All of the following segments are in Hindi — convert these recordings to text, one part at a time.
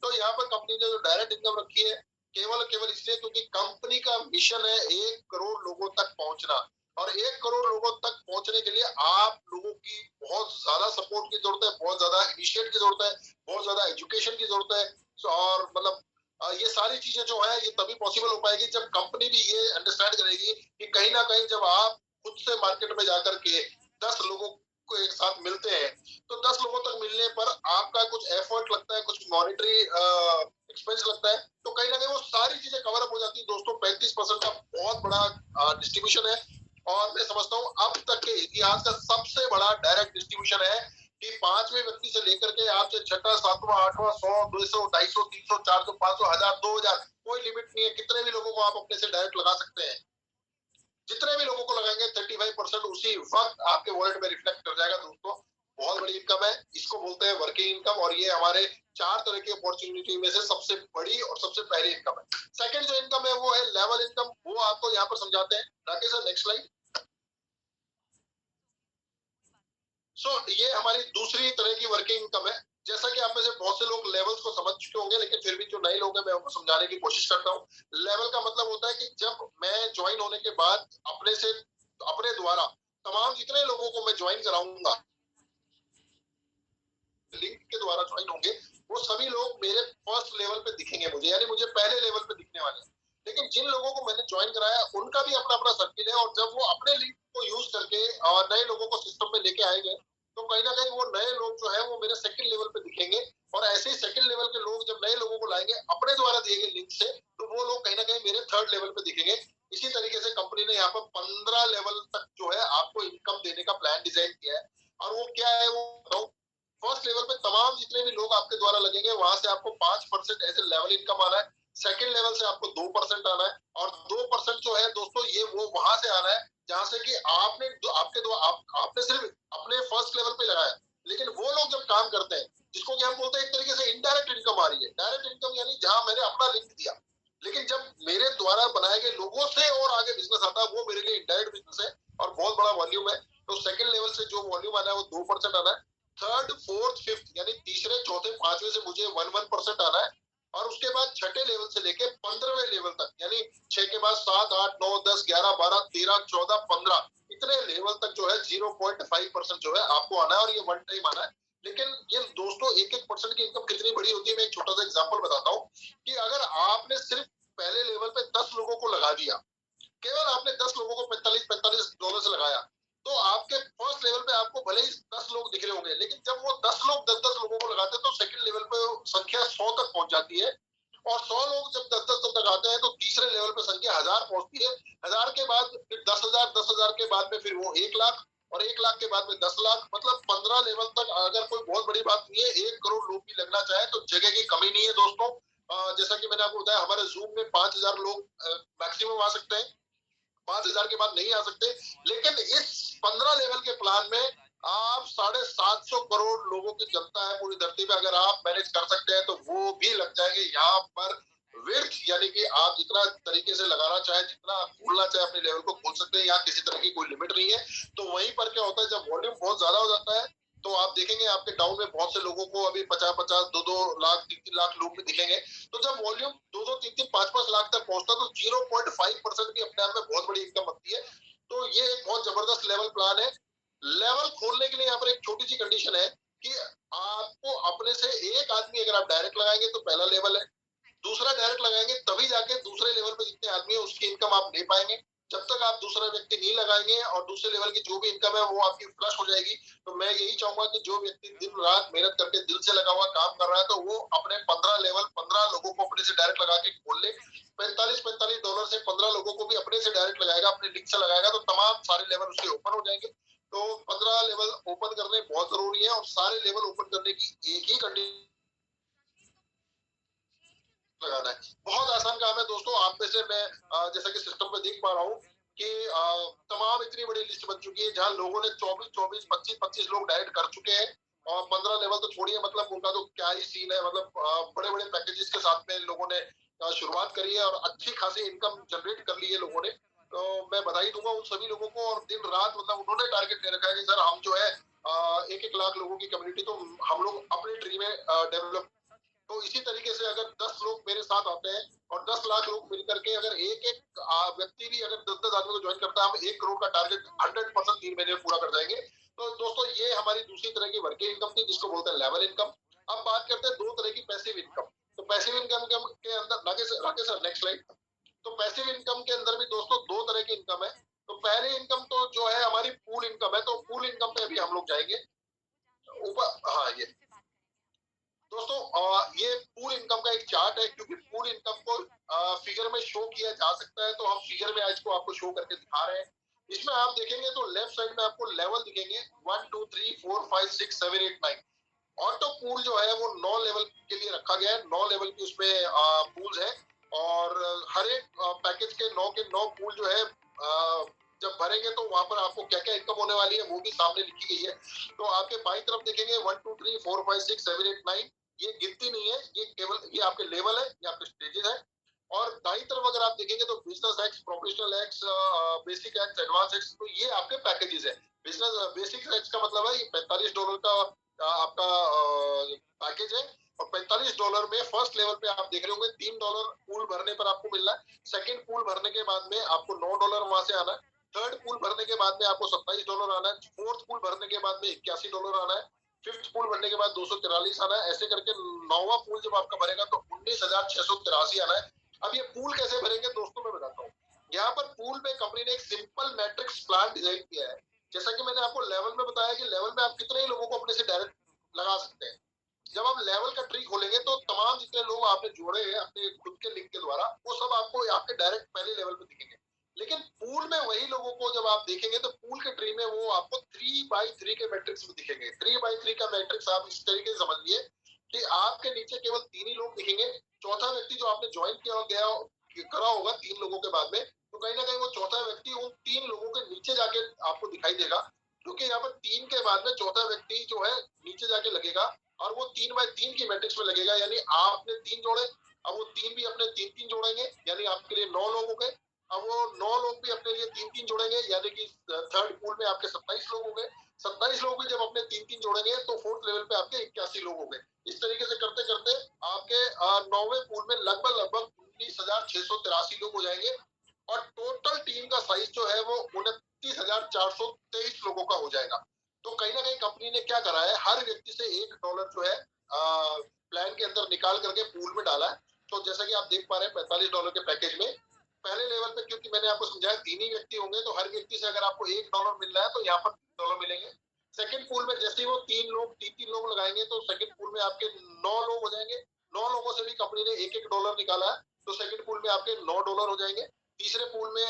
तो यहाँ पर कंपनी ने जो डायरेक्ट इनकम रखी है केवल केवल इसलिए क्योंकि कंपनी का मिशन है 1 करोड़ लोगों तक पहुंचना, और 1 करोड़ लोगों तक पहुंचने के लिए आप लोगों की बहुत ज्यादा सपोर्ट की जरूरत है, बहुत ज्यादा इनिशिएट की जरूरत है, बहुत ज्यादा एजुकेशन की जरूरत है। और मतलब ये सारी चीजें जो है ये तभी पॉसिबल हो पाएगी जब कंपनी भी ये अंडरस्टैंड करेगी कि कहीं ना कहीं जब आप खुद से मार्केट में जाकर के 10 लोगों को एक साथ मिलते हैं तो 10 लोगों तक मिलने पर आपका कुछ एफर्ट लगता है, कुछ मॉनिटरी एक्सपेंस लगता है, तो कहीं ना कहीं वो सारी चीजें कवर अप हो जाती है। दोस्तों 35% का बहुत बड़ा डिस्ट्रीब्यूशन है, और मैं समझता हूँ अब तक के इतिहास का सबसे बड़ा डायरेक्ट डिस्ट्रीब्यूशन है कि 5वें व्यक्ति से लेकर के आपसे छठा, सातवां, आठवां, 100, 200, 250, 300, 400, 500, 1000, 2000, कोई लिमिट नहीं है। कितने भी लोगों को आप अपने से डायरेक्ट लगा सकते हैं। जितने भी लोगों को लगाएंगे 35% उसी वक्त आपके वॉलेट में रिफ्लेक्ट कर जाएगा। दोस्तों बहुत बड़ी इनकम है, इसको बोलते हैं वर्किंग इनकम, और ये हमारे 4 तरह की अपॉर्चुनिटी में से सबसे बड़ी और सबसे पहली इनकम है। सेकंड जो इनकम है वो है लेवल इनकम, वो आपको यहाँ पर समझाते हैं। Rakesh sir next slide. ये हमारी दूसरी तरह की वर्किंग इनकम है। जैसा कि आप में से बहुत से लोग लेवल्स को समझ चुके होंगे, लेकिन फिर भी जो नए लोग हैं मैं उनको समझाने की कोशिश करता हूँ। लेवल का मतलब होता है कि जब मैं ज्वाइन होने के बाद अपने द्वारा तमाम जितने लोगों को मैं ज्वाइन कराऊंगा, लिंक के द्वारा ज्वाइन होंगे, वो सभी लोग मेरे फर्स्ट लेवल पे दिखेंगे मुझे, यानी मुझे पहले लेवल पे दिखने वाले हैं। लेकिन जिन लोगों को मैंने ज्वाइन कराया उनका भी अपना अपना सर्किल है, और जब वो अपने लिंक को यूज करके और नए लोगों को सिस्टम में लेके आएंगे तो कहीं ना कहीं वो नए लोग जो है वो मेरे सेकंड लेवल पे दिखेंगे, और ऐसे ही सेकंड लेवल के लोग जब नए लोगों को लाएंगे अपने द्वारा दिए गए लिंक से, तो वो लोग कहीं ना कहीं मेरे थर्ड लेवल पे दिखेंगे। इसी तरीके से कंपनी ने यहाँ पर 15 लेवल तक जो है आपको इनकम देने का प्लान डिजाइन किया है। और वो क्या है वो, फर्स्ट लेवल पे तमाम जितने भी लोग आपके द्वारा लगेंगे वहां से आपको 5% एज ए लेवल इनकम आना है। सेकंड लेवल से आपको 2% आना है, और 2% जो है दोस्तों ये वो वहां से आना है जहां से कि आपने सिर्फ अपने फर्स्ट लेवल पे लगाया, लेकिन वो लोग जब काम करते हैं जिसको कि हम बोलते हैं एक तरीके से इनडायरेक्ट इनकम आ रही है। डायरेक्ट इनकम यानी जहां मैंने अपना लिंक दिया, लेकिन जब मेरे द्वारा बनाए गए लोगों से और आगे बिजनेस आता है वो मेरे लिए इनडायरेक्ट बिजनेस है और बहुत बड़ा वॉल्यूम है। तो सेकंड लेवल से जो वॉल्यूम आना है वो 2% आना है। थर्ड, फोर्थ, फिफ्थ यानी तीसरे, चौथे, पांचवे से मुझे 1% आना है, और उसके बाद छठे लेवल से लेके 15वें लेवल तक, यानी 6 के बाद 7, 8, 9, 10, 11, 12, 13, 14, 15 इतने लेवल तक जो है 0.5% जो है आपको आना है, और ये वन टाइम आना है। लेकिन ये दोस्तों एक एक परसेंट की इनकम कितनी बड़ी होती है, मैं एक छोटा सा एग्जाम्पल बताता हूँ कि अगर आपने सिर्फ पहले लेवल पे 10 लोगों को लगा दिया, केवल आपने 10 लोगों को $45 से लगाया, तो आपके फर्स्ट लेवल पे आपको भले ही 10 लोग दिख रहे होंगे, लेकिन जब वो 10 लोग 10-10 लोगों को लगाते हैं तो सेकंड लेवल पे संख्या 100 तक पहुंच जाती है, और 100 लोग जब 10-10 तक आते हैं तो तीसरे लेवल पे संख्या 1000 पहुंचती है। 1000 के बाद फिर 10,000, 10,000 के बाद में फिर वो 1 लाख, और 1 लाख के बाद में 10 लाख, मतलब 15 लेवल तक अगर कोई बहुत बड़ी बात नहीं है, 1 करोड़ लोग भी लगना चाहे तो जगह की कमी नहीं है दोस्तों। जैसा कि मैंने आपको बताया हमारे जूम में 5000 लोग मैक्सिमम आ सकते हैं, 5,000 के बाद नहीं आ सकते। लेकिन इस 15 लेवल के प्लान में आप 750 करोड़ लोगों की जनता है पूरी धरती पे, अगर आप मैनेज कर सकते हैं तो वो भी लग जाएंगे यहाँ पर। विर्थ यानी कि आप जितना तरीके से लगाना चाहे, जितना आप खोलना चाहे अपने लेवल को खोल सकते हैं, यहाँ किसी तरह की कोई लिमिट नहीं है। तो वहीं पर क्या होता है जब वॉल्यूम बहुत ज्यादा हो जाता है तो आप देखेंगे आपके डाउन में बहुत से लोगों को अभी 50-50, 2-2 लाख, 3-3 लाख लोग भी दिखेंगे। तो जब वॉल्यूम 2-2, 3-3, 5-5 लाख तक पहुंचता है तो 0.5% भी अपने आप में बहुत बड़ी इनकम बनती है। तो ये एक बहुत जबरदस्त लेवल प्लान है। लेवल खोलने के लिए यहाँ पर एक छोटी सी कंडीशन है कि आपको अपने से एक आदमी अगर आप डायरेक्ट लगाएंगे तो पहला लेवल है, दूसरा डायरेक्ट लगाएंगे तभी जाके दूसरे लेवल पे जितने आदमी है उसकी इनकम आप ले पाएंगे। जब तक आप दूसरा व्यक्ति नहीं लगाएंगे और दूसरे लेवल की जो भी इनकम है वो आपकी फ्लश हो जाएगी। तो मैं यही चाहूंगा कि जो व्यक्ति दिन रात मेहनत करके दिल से लगा हुआ काम कर रहा है तो वो अपने 15 लेवल 15 लोगों को अपने से डायरेक्ट लगा के खोल ले। $45 से 15 लोगों को भी अपने से डायरेक्ट लगाएगा, अपने लिंक से लगाएगा तो तमाम सारे लेवल उसके ओपन हो जाएंगे। तो 15 लेवल ओपन करने बहुत जरूरी है, और सारे लेवल ओपन करने की एक ही कंडीशन लगाना है। बहुत आसान काम है दोस्तों। आप में से मैं जैसा कि सिस्टम पे देख पा रहा हूँ कि तमाम इतनी बड़ी लिस्ट बन चुकी है जहां लोगों ने 24-24, 25-25 लोग डायरेक्ट कर चुके हैं, और 15 लेवल तो छोड़िए, मतलब उनका तो क्या ही सीन है। मतलब बड़े बड़े पैकेजेस के साथ में लोगों ने शुरुआत करी है और अच्छी खासी इनकम जनरेट कर ली है लोगों ने। तो मैं बधाई दूंगा उन सभी लोगों को, और दिन रात मतलब उन्होंने टारगेट दे रखा है कि सर हम जो है 1-1 लाख लोगों की कम्युनिटी तो हम लोग अपने ट्री में डेवलप। तो इसी तरीके से अगर 10 लोग मेरे साथ आते हैं और 10 लाख लोग मिलकर के अगर एक एक व्यक्ति भी अगर 10-10 आदमी को ज्वाइन करता है, हम 1 करोड़ का टारगेट 100% 3 महीने में पूरा कर जाएंगे। तो दोस्तों ये हमारी दूसरी तरह की वर्किंग इनकम थी, जिसको बोलते हैं लेवल इनकम। अब बात करते हैं दो तरह की पैसिव इनकम। तो पैसिव इनकम के अंदर राकेश सर नेक्स्ट स्लाइड। तो पैसिव इनकम के अंदर भी दोस्तों दो तरह की इनकम है। तो पहले इनकम तो जो है हमारी पूल इनकम है। तो पूल इनकम पे अभी हम लोग जाएंगे ऊपर। हाँ ये दोस्तों ये पूल इनकम का एक चार्ट है, क्योंकि पूल इनकम को फिगर में शो किया जा सकता है, तो हम फिगर में आज को आपको शो करके दिखा रहे हैं। इसमें आप देखेंगे तो लेफ्ट साइड में आपको लेवल दिखेंगे 1 2 3 4 5 6 7 8 9। ऑटो पूल जो है वो 9 लेवल के लिए रखा गया है। 9 लेवल की उसमें पूल्स है, और हर एक पैकेज के 9 के 9 पूल जो है जब भरेंगे तो वहां पर आपको क्या क्या इनकम होने वाली है वो भी सामने लिखी गई है। तो आपके बाई तरफ देखेंगे 1 2 3 4 5 6 7 8 9, ये गिनती नहीं है, ये केवल ये आपके लेवल है, ये आपके स्टेजेस है। और दाई तरफ अगर आप देखेंगे तो business x, professional x, basic x, advance x, तो ये आपके पैकेजेस है। बिजनेस बेसिक एक्स का मतलब है ये $45 का आपका पैकेज है, और $45 में फर्स्ट लेवल पे आप देख रहे होंगे $3 पूल भरने पर आपको मिल रहा है। सेकंड पूल भरने के बाद में आपको $9 वहां से आना है। थर्ड पूल भरने के बाद में आपको $27 आना है। फोर्थ पूल भरने के बाद में $81 आना है। फिफ्थ पूल भरने के बाद 243 आना है। ऐसे करके नौवां पूल जब आपका भरेगा तो 19,683 आना है। अब ये पूल कैसे भरेंगे दोस्तों मैं बताता हूँ। यहाँ पर पूल में कंपनी ने एक सिंपल मैट्रिक्स प्लान डिजाइन किया है। जैसा कि मैंने आपको लेवल में बताया कि लेवल में आप कितने ही लोगों को अपने से डायरेक्ट लगा सकते हैं। जब आप लेवल का ट्री खोलेंगे तो तमाम जितने लोग आपने जोड़े हैं अपने खुद के लिंक के द्वारा, वो सब आपको आपके डायरेक्ट पहले लेवल पे दिखेंगे। लेकिन पूल में वही लोगों को जब आप देखेंगे तो पूल के ट्री में वो आपको 3x3 के मैट्रिक्स में दिखेंगे। 3x3 का मैट्रिक्स आप इस तरीके से समझिए कि आपके नीचे केवल 3 ही लोग दिखेंगे। चौथा व्यक्ति जो आपने ज्वाइन किया गया करा होगा 3 लोगों के बाद में, तो कहीं ना कहीं वो चौथा व्यक्ति उन 3 लोगों के नीचे जाके आपको दिखाई देगा, क्योंकि यहाँ पर 3 के बाद में चौथा व्यक्ति जो है नीचे जाके लगेगा, और वो 3x3 की मैट्रिक्स में लगेगा। यानी आपने 3 जोड़े, अब वो 3 भी अपने 3-3 जोड़ेंगे, यानी आपके लिए 9 लोग हो गए। अब वो 9 लोग भी अपने लिए 3-3 जोड़ेंगे, यानी कि थर्ड पूल में आपके 27 लोग हो गए। 27 लोग भी जब अपने 3-3 जोड़ेंगे तो फोर्थ लेवल पे आपके 81 लोग हो गए। इस तरीके से करते करते आपके 9वें पूल में लगभग 19,683 लोग हो जाएंगे, और टोटल टीम का साइज जो है वो 29,423 लोगों का हो जाएगा। तो कहीं ना कहीं कंपनी ने क्या करा है, हर व्यक्ति से $1 जो है प्लान के अंदर निकाल करके पूल में डाला है। तो जैसा कि आप देख पा रहे हैं $45 के पैकेज में पहले लेवल पे, क्योंकि मैंने आपको समझाया 3 ही व्यक्ति होंगे, तो हर व्यक्ति से अगर आपको $1 मिल रहा है तो यहाँ पर $3 मिलेंगे। सेकंड पूल में जैसे ही वो 3 लोग लगाएंगे तो सेकंड पूल में आपके 9 लोग हो जाएंगे। 9 लोगों से भी कंपनी ने $1 निकाला है, तो सेकंड पूल में आपके $9 हो जाएंगे। तीसरे पूल में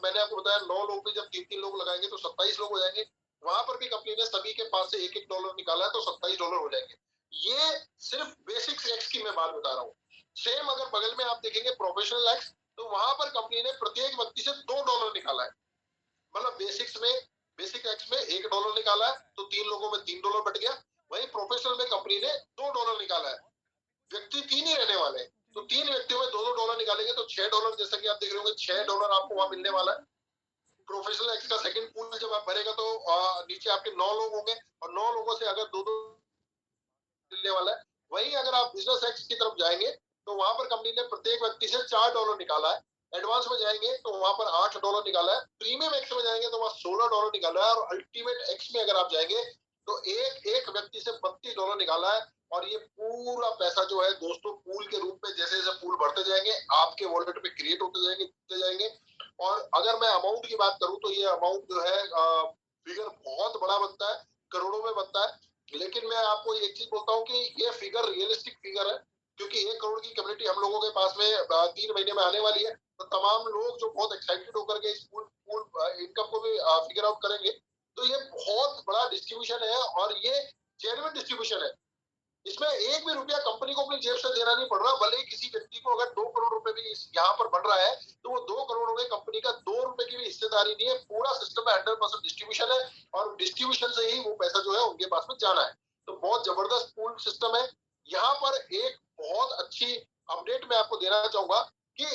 मैंने आपको बताया 9 लोग भी जब 3-3 लोग लगाएंगे तो 27 लोग हो जाएंगे। वहां पर भी कंपनी ने सभी के पास से $1 निकाला है, तो $27 हो जाएंगे। ये सिर्फ बेसिक एक्स की मैं बात बता रहा हूँ। सेम अगर बगल में आप देखेंगे प्रोफेशनल एक्स, तो वहां पर कंपनी ने प्रत्येक व्यक्ति से $2 निकाला है। मतलब बेसिक एक्स में $1 निकाला है, तो 3 लोगों में $3 बट गया। वही प्रोफेशनल में कंपनी ने $2 निकाला है। व्यक्ति 3 ही रहने वाले हैं, तो 3 व्यक्तियों में $2 निकालेंगे तो $6, जैसा कि आप देख रहे होंगे $6 आपको वहां मिलने वाला है। प्रोफेशनल एक्स का सेकंड पूल जब आप भरेगा तो नीचे आपके 9 लोग होंगे, और 9 लोगों से अगर 2-2 मिलने वाला है। वहीं अगर आप बिजनेस एक्स की तरफ जाएंगे तो वहां पर कंपनी ने प्रत्येक व्यक्ति से $4 निकाला है। एडवांस में जाएंगे तो वहां पर $8 निकाला है। प्रीमियम एक्स में जाएंगे तो वहां $16 निकाला है, और अल्टीमेट एक्स में अगर आप जाएंगे तो एक एक व्यक्ति से $32 निकाला है। और ये पूरा पैसा जो है दोस्तों पूल के रूप में जैसे जैसे पूल बढ़ते जाएंगे आपके वॉलेट पे क्रिएट होते जाएंगे। और अगर मैं अमाउंट की बात करूं तो ये अमाउंट जो है फिगर बहुत बड़ा बनता है, करोड़ों में बनता है। लेकिन मैं आपको एक चीज बोलता हूँ कि ये फिगर रियलिस्टिक फिगर है, क्योंकि 1 करोड़ की कम्युनिटी हम लोगों के पास में 3 महीने में आने वाली है। तो तमाम लोग जो बहुत एक्साइटेड होकर के इस पूल इनकम को भी फिगर आउट करेंगे। तो ये बहुत बड़ा डिस्ट्रीब्यूशन है, और ये जेन्युइन डिस्ट्रीब्यूशन है। इसमें एक भी रुपया कंपनी को अपनी जेब से देना नहीं पड़ रहा। भले ही किसी व्यक्ति को अगर 2 करोड़ रुपए भी यहाँ पर बन रहा है, तो वो 2 करोड़ में कंपनी का 2 रुपए की भी हिस्सेदारी नहीं है। पूरा सिस्टम में 100% डिस्ट्रीब्यूशन है, और डिस्ट्रीब्यूशन से ही वो पैसा जो है उनके पास में जाना है। तो बहुत जबरदस्त पूल सिस्टम है। यहाँ पर एक बहुत अच्छी अपडेट मैं आपको देना चाहूंगा कि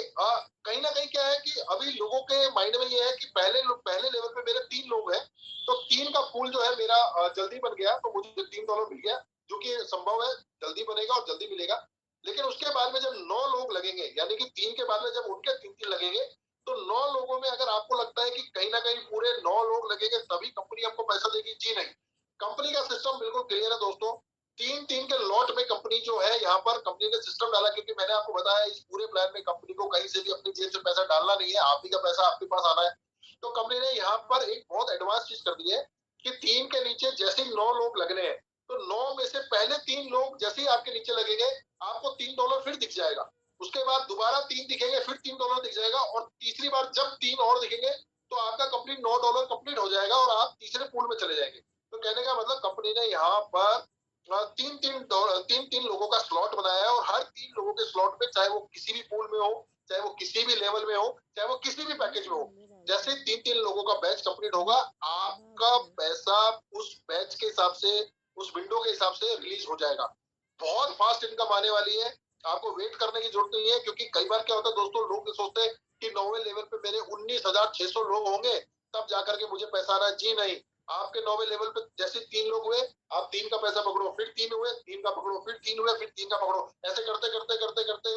कहीं ना कहीं क्या है कि अभी लोगों के माइंड में ये है कि पहले लेवल पे मेरे 3 लोग हैं, तो 3 का पूल जो है मेरा जल्दी बन गया, तो मुझे $3 मिल गया, जो कि संभव है, जल्दी बनेगा और जल्दी मिलेगा। लेकिन उसके बाद में जब 9 लोग लगेंगे, यानी कि 3 के बाद में जब उनके 3-3 लगेंगे, तो 9 लोगों में अगर आपको लगता है कि कहीं ना कहीं पूरे 9 लोग लगेंगे तभी कंपनी हमको पैसा देगी, जी नहीं। कंपनी का सिस्टम बिल्कुल क्लियर है दोस्तों। 3-3 के लॉट में कंपनी जो है, यहाँ पर कंपनी ने सिस्टम डाला, क्योंकि मैंने आपको बताया इस पूरे प्लान में कंपनी को कहीं से भी अपनी जेब से पैसा डालना नहीं है, आप ही का पैसा आपके पास आना है। तो कंपनी ने यहाँ पर एक बहुत एडवांस चीज कर दी है कि 3 के नीचे जैसे ही 9 लोग लगने हैं, तो 9 में से पहले 3 लोग जैसे ही आपके नीचे लगेंगे, आपको $3 फिर दिख जाएगा। उसके बाद दोबारा 3 दिखेंगे, फिर $3 दिख जाएगा, और तीसरी बार जब 3 और दिखेंगे, तो आपका कंप्लीट $9 कंप्लीट हो जाएगा और आप तीसरे पूल में चले जाएंगे। तो कहने का मतलब कंपनी ने यहाँ पर तीन तीन लोगों का स्लॉट बनाया है, और हर 3 लोगों के स्लॉट में, चाहे वो किसी भी पूल में हो, चाहे वो किसी भी लेवल में हो, चाहे वो किसी भी पैकेज में हो, जैसे 3-3 लोगों का बैच कंप्लीट होगा, आपका पैसा उस बैच के हिसाब से, उस विंडो के हिसाब से रिलीज हो जाएगा। बहुत फास्ट इनकम आने वाली है, आपको वेट करने की जरूरत नहीं है। क्योंकि कई बार क्या होता है दोस्तों, लोग सोचते हैं कि 9वें लेवल पे मेरे 19,600 लोग होंगे तब जाकर के मुझे पैसा आना, जी नहीं। आपके 9वें लेवल पे जैसे 3 लोग हुए, आप 3 का पैसा पकड़ो, फिर 3 हुए, 3 का पकड़ो, फिर 3 हुए, फिर 3 का पकड़ो, ऐसे करते करते करते करते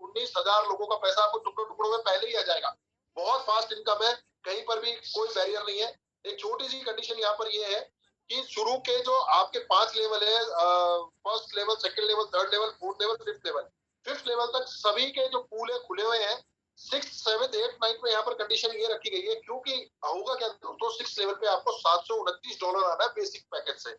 19,000 लोगों का पैसा आपको टुकड़ों टुकड़ों में पहले ही आ जाएगा। बहुत फास्ट इनकम है, कहीं पर भी कोई बैरियर नहीं है। एक छोटी सी कंडीशन यहाँ पर ये है कि शुरू के जो आपके 5 लेवल है, first level, second level, third level, fourth level, fifth level तक सभी के जो पूल है खुले हुए हैं। 6th 7th 8th 9th में यहाँ पर कंडीशन ये रखी गई है, क्योंकि होगा क्या दोस्तों, 6 लेवल पे आपको $729 आना है बेसिक पैकेज से।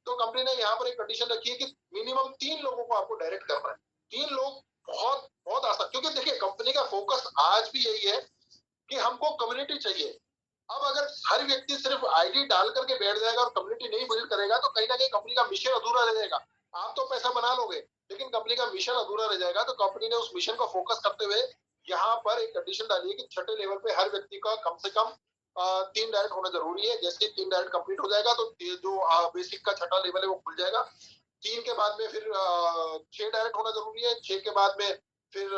तो कंपनी ने यहाँ पर एक कंडीशन रखी है कि मिनिमम 3 लोगों को आपको डायरेक्ट करना है। 3 लोग बहुत बहुत आसान, क्योंकि देखिए कंपनी का फोकस आज भी यही है कि हमको कम्युनिटी चाहिए। अब अगर हर व्यक्ति सिर्फ आईडी डाल करके बैठ जाएगा और कम्युनिटी नहीं बिल्ड करेगा, तो कहीं ना कहीं कंपनी का मिशन अधूरा रह जाएगा। आप तो पैसा बना लोगे, लेकिन कंपनी का मिशन अधूरा रह जाएगा। तो कंपनी ने उस मिशन को फोकस करते हुए यहाँ पर एक कंडीशन डाली है कि छठे लेवल पे हर व्यक्ति का कम से कम 3 डायरेक्ट होना जरूरी है। जैसे 3 डायरेक्ट कंप्लीट हो जाएगा, तो जो बेसिक का छठा लेवल है वो खुल जाएगा। 3 के बाद में फिर 6 डायरेक्ट होना जरूरी है, 6 के बाद में फिर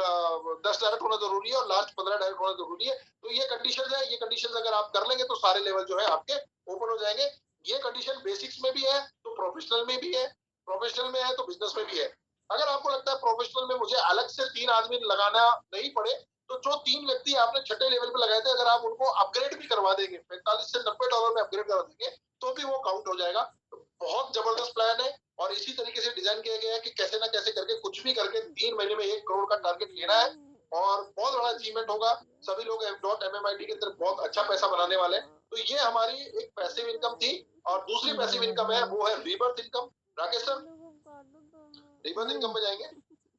10 डायरेक्ट होना जरूरी है, और लास्ट 15 डायरेक्ट होना जरूरी है। तो ये कंडीशन है, ये कंडीशन अगर आप कर लेंगे तो सारे लेवल जो है आपके ओपन हो जाएंगे। ये कंडीशन बेसिक्स में भी है तो प्रोफेशनल में भी है, प्रोफेशनल में है तो बिजनेस में भी है। अगर आपको लगता है प्रोफेशनल में मुझे अलग से 3 आदमी लगाना नहीं पड़े, तो जो 3 व्यक्ति आपने छठे लेवल पे लगाए थे, अगर आप उनको अपग्रेड भी करवा देंगे, $45 से $90 में अपग्रेड करवा देंगे, तो भी वो काउंट हो जाएगा। तो बहुत जबरदस्त प्लान है, और इसी तरीके से डिजाइन किया गया है कि कैसे ना कैसे करके कुछ भी करके 3 महीने में 1 करोड़ का टारगेट लेना है, और बहुत बड़ा अचीवमेंट होगा। सभी लोग MMIT के अंदर बहुत अच्छा पैसा बनाने वाले हैं। तो ये हमारी एक पैसिव इनकम थी, और दूसरी पैसिव इनकम है वो है rebirth income. Rakesh sir, rebirth income में जाएंगे।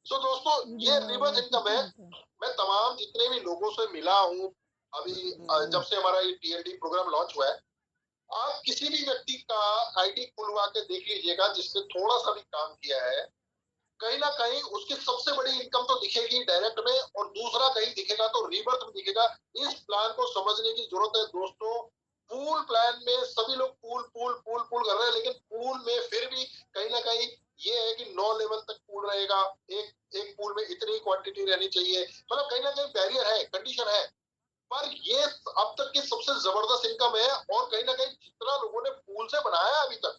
तो दोस्तों ये रीबर्थ इनकम है। मैं तमाम जितने भी लोगों से मिला हूँ अभी, जब से हमारा ये TLD प्रोग्राम लॉन्च हुआ है, आप किसी भी व्यक्ति का आईडी खुलवा के देख लीजिएगा जिसने थोड़ा सा भी काम किया है, कहीं ना कहीं उसकी सबसे बड़ी इनकम तो दिखेगी डायरेक्ट में, और दूसरा कहीं दिखेगा तो रीबर्थ में दिखेगा। इस प्लान को समझने की जरूरत है दोस्तों। पूल प्लान में सभी लोग पूल पूल पूल पूल कर रहे हैं, लेकिन पूल में फिर भी कहीं ना कहीं ये है कि 9 लेवल तक पूल रहेगा। एक एक पूल में इतनी क्वांटिटी रहनी चाहिए, मतलब कहीं ना कहीं बैरियर है, कंडीशन है। पर ये अब तक की सबसे जबरदस्त इनकम है, और कहीं ना कहीं जितना लोगों ने पूल से बनाया है अभी तक,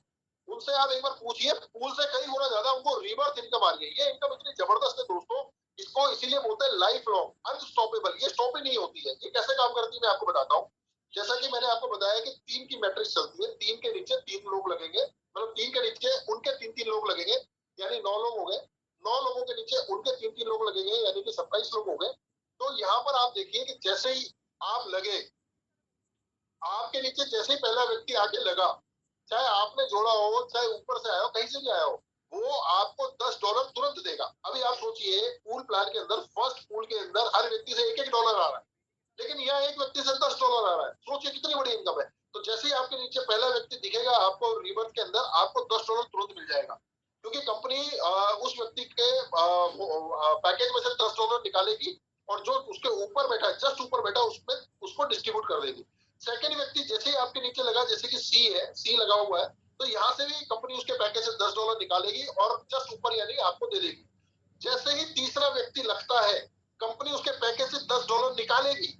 उनसे आप एक बार पूछिए, पूल से कई गुना ज्यादा उनको रीबर्थ इनकम आ रही है। ये इनकम इतनी जबरदस्त है दोस्तों, इसको इसीलिए बोलते हैं लाइफ लॉन्ग अनस्टॉपेबल। ये स्टॉप ही नहीं होती है। ये कैसे काम करती है मैं आपको बताता हूँ। जैसा कि मैंने आपको बताया कि 3 की मैट्रिक्स चलती है, 3 के नीचे 3 लोग लगेंगे, मतलब 3 के नीचे उनके 3-3 लोग लगेंगे, यानी 9 लोग हो गए। 9 लोगों के नीचे उनके 3-3 लोग लगेंगे, यानी कि 27 लोग हो गए। तो यहाँ पर आप देखिए कि जैसे ही आप लगे, आपके नीचे जैसे ही पहला व्यक्ति आके लगा, चाहे आपने जोड़ा हो, चाहे ऊपर से आया हो, कहीं से भी आया हो, वो आपको $10 तुरंत देगा। अभी आप सोचिए, पूल प्लान के अंदर, फर्स्ट पूल के अंदर हर व्यक्ति से $1-1 आ रहा है, लेकिन यहाँ एक व्यक्ति से $10 आ रहा है। सोचिए कितनी बड़ी इनकम है। तो जैसे ही आपके नीचे पहला व्यक्ति दिखेगा, आपको रिबर्थ के अंदर आपको $10 तुरंत मिल जाएगा, क्योंकि कंपनी उस व्यक्ति के पैकेज में से $10 निकालेगी, और जो उसके ऊपर बैठा है, जस्ट ऊपर बैठा, उसमें उसको डिस्ट्रीब्यूट कर देगी। सेकंड व्यक्ति जैसे ही आपके नीचे लगा, जैसे कि सी है, सी लगा हुआ है, तो यहाँ से भी कंपनी उसके पैकेज से $10 निकालेगी और जस्ट ऊपर यानी आपको दे देगी। जैसे ही तीसरा व्यक्ति लगता है, कंपनी उसके पैकेज से $10 निकालेगी,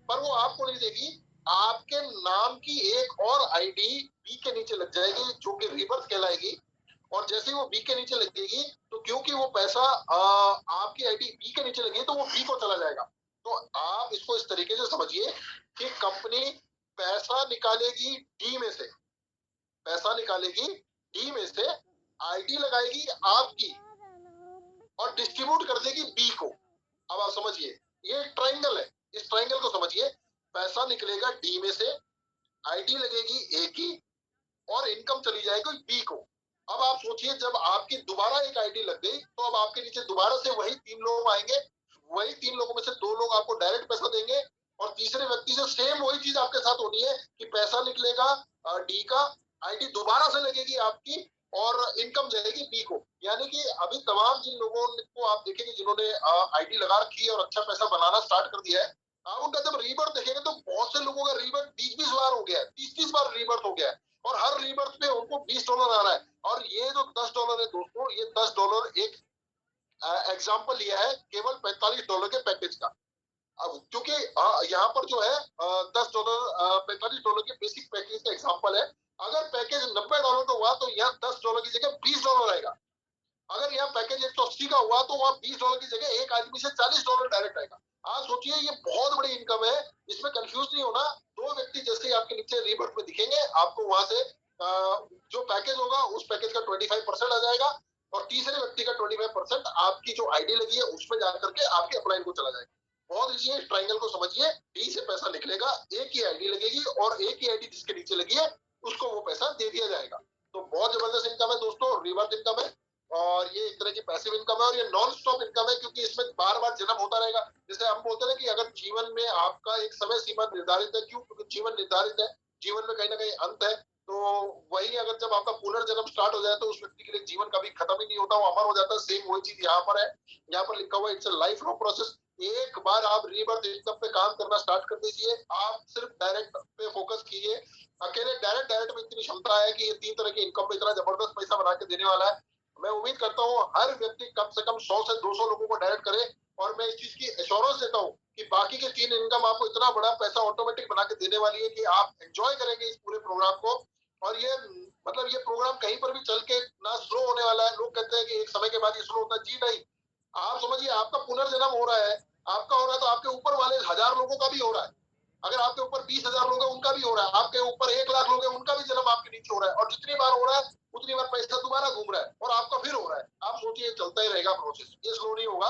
पर वो आपको नहीं देगी, आपके नाम की एक और आईडी बी के नीचे लग जाएगी, जो कि रिबर्थ कहलाएगी, और जैसे ही वो बी के नीचे लगेगी तो क्योंकि वो पैसा आपकी आईडी बी के नीचे लगी तो वो बी को चला जाएगा। तो आप इसको इस तरीके से समझिए कि कंपनी पैसा निकालेगी डी में से, पैसा निकालेगी डी में से, आईडी लगाएगी आपकी और डिस्ट्रीब्यूट कर देगी बी को। अब आप समझिए ये एक ट्रायंगल है, इस ट्रायंगल को समझिए। पैसा निकलेगा डी में से, आईडी लगेगी ए की और इनकम चली जाएगी बी को। अब आप सोचिए जब आपकी दोबारा एक आईडी लग गई तो अब आपके नीचे दोबारा से वही 3 लोग आएंगे, वही 3 लोगों में से 2 लोग आपको डायरेक्ट पैसा देंगे और तीसरे व्यक्ति से सेम वही चीज आपके साथ होनी है कि पैसा निकलेगा डी का, आईडी दोबारा से लगेगी आपकी और इनकम जाएगी बी को। यानी कि अभी तमाम जिन लोगों को आप देखेंगे जिन्होंने आईडी लगा रखी है और अच्छा पैसा बनाना स्टार्ट कर दिया है, आप उनका जब रीबर्थ देखेंगे तो बहुत से लोगों का रीबर्थ 20-20 बार हो गया है, 30-30 बार रीबर्थ हो गया है और हर रीबर्थ पे उनको $20 आ रहा है। और ये जो $10 है दोस्तों, ये $10 एक एग्जाम्पल लिया है केवल $45 के पैकेज का। अब क्योंकि यहाँ पर जो है $10 $45 के बेसिक पैकेज का एग्जाम्पल है। अगर पैकेज $90 का हुआ तो यहाँ $10 की जगह $20 आएगा। अगर यहाँ पैकेज 180 का हुआ तो वहाँ $20 की जगह एक आदमी से $40 डायरेक्ट आएगा। आप सोचिए ये बहुत बड़ी इनकम है, इसमें कंफ्यूज नहीं होना। 2 व्यक्ति जैसे ही आपके नीचे रीबर्थ में दिखेंगे आपको वहां से जो पैकेज होगा उस पैकेज का 25% आ जाएगा और तीसरे व्यक्ति का 25% आपकी जो आईडी लगी है उसमें जाकर के आपके अपलाइन को चला जाएगा। बहुत इजी है, ट्रायंगल को समझिए। डी से पैसा निकलेगा, एक ही आईडी लगेगी और एक ही आईडी जिसके नीचे लगी है उसको वो पैसा दे दिया जाएगा। तो बहुत जबरदस्त इनकम है दोस्तों, रिवर्स इनकम है और ये एक तरह की पैसिव इनकम है और ये नॉन स्टॉप इनकम है क्योंकि इसमें बार बार जन्म होता रहेगा। जैसे हम बोलते हैं कि अगर जीवन में आपका एक समय सीमा निर्धारित है, क्यों? क्योंकि जीवन निर्धारित है, जीवन में कहीं ना कहीं अंत है। तो वही अगर जब आपका पुनर्जन्म स्टार्ट हो जाए तो उस व्यक्ति के लिए जीवन कभी खत्म ही नहीं होता, वो अमर हो जाता है। सेम वही चीज यहाँ पर है, यहाँ पर लिखा हुआ है it's a life long process. एक बार आप रीबर्थ इनकम पे काम करना स्टार्ट कर दीजिए, आप सिर्फ डायरेक्ट पे फोकस कीजिए। अकेले डायरेक्ट में इतनी क्षमता है कि ये 3 तरह की इनकम में इतना जबरदस्त पैसा बना के देने वाला है। मैं उम्मीद करता हूँ हर व्यक्ति कम से कम 100 से 200 लोगों को डायरेक्ट करे और मैं इस चीज की एश्योरेंस देता हूँ कि बाकी के 3 इनकम आपको इतना बड़ा पैसा ऑटोमेटिक बना के देने वाली है कि आप एंजॉय करेंगे इस पूरे प्रोग्राम को। और ये मतलब ये प्रोग्राम कहीं पर भी चल के ना स्लो होने वाला है। लोग कहते हैं कि एक समय के बाद ये स्लो होता है, जी नहीं। आप समझिए आपका पुनर्जन्म हो रहा है, आपका हो रहा है तो आपके ऊपर वाले 1000 लोगों का भी हो रहा है। अगर आपके ऊपर 20,000 लोग हैं उनका भी हो रहा है, आपके ऊपर 1 लाख लोग हैं उनका भी जन्म आपके नीचे हो रहा है और जितनी बार हो रहा है उतनी बार पैसा दोबारा घूम रहा है और आपका फिर हो रहा है। आप सोचिए चलता ही रहेगा प्रोसेस, ये स्लो नहीं होगा।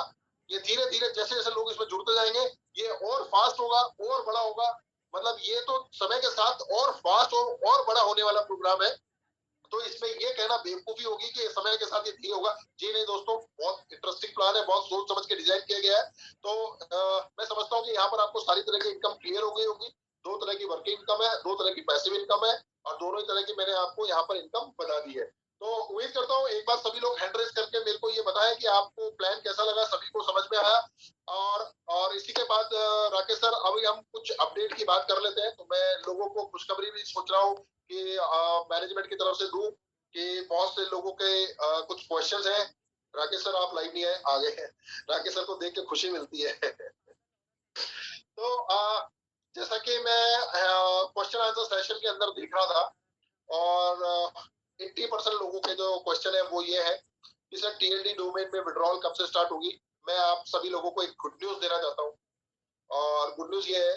ये धीरे धीरे जैसे जैसे लोग इसमें जुड़ते जाएंगे ये और फास्ट होगा और बड़ा होगा। मतलब ये तो समय के साथ और फास्ट और बड़ा होने वाला प्रोग्राम है। तो इसमें ये कहना बेवकूफी होगी कि समय के साथ ये धीरे होगा, जी नहीं दोस्तों। बहुत इंटरेस्टिंग प्लान है, बहुत सोच समझ के डिजाइन किया गया है। तो मैं समझता हूँ कि यहाँ पर आपको सारी तरह की इनकम क्लियर हो गई होगी। 2 तरह की वर्किंग इनकम है, 2 तरह की पैसिव इनकम है और दोनों ही तरह की मैंने आपको यहाँ पर इनकम बता दी है। तो उम्मीद करता हूँ एक बार सभी लोग हैंड रेज करके मेरे को ये बताएं कि आपको प्लान कैसा लगा, सभी को समझ में आया। और इसी के बाद राकेश सर अभी हम कुछ अपडेट की बात कर लेते हैं। तो मैं लोगों को खुशखबरी भी सोच रहा हूँ कि मैनेजमेंट की तरफ से दूं कि बहुत से लोगों के कुछ क्वेश्चंस हैं। राकेश सर आप लाइव नहीं है, आ गए हैं। राकेश सर को देख के खुशी मिलती है। तो जैसा कि मैं क्वेश्चन आंसर सेशन के अंदर देख रहा था और 80% लोगों के जो क्वेश्चन है वो ये है कि सर टीएलडी डोमेन में विड्रॉल कब से स्टार्ट होगी। मैं आप सभी लोगों को एक गुड न्यूज देना चाहता हूँ और गुड न्यूज ये है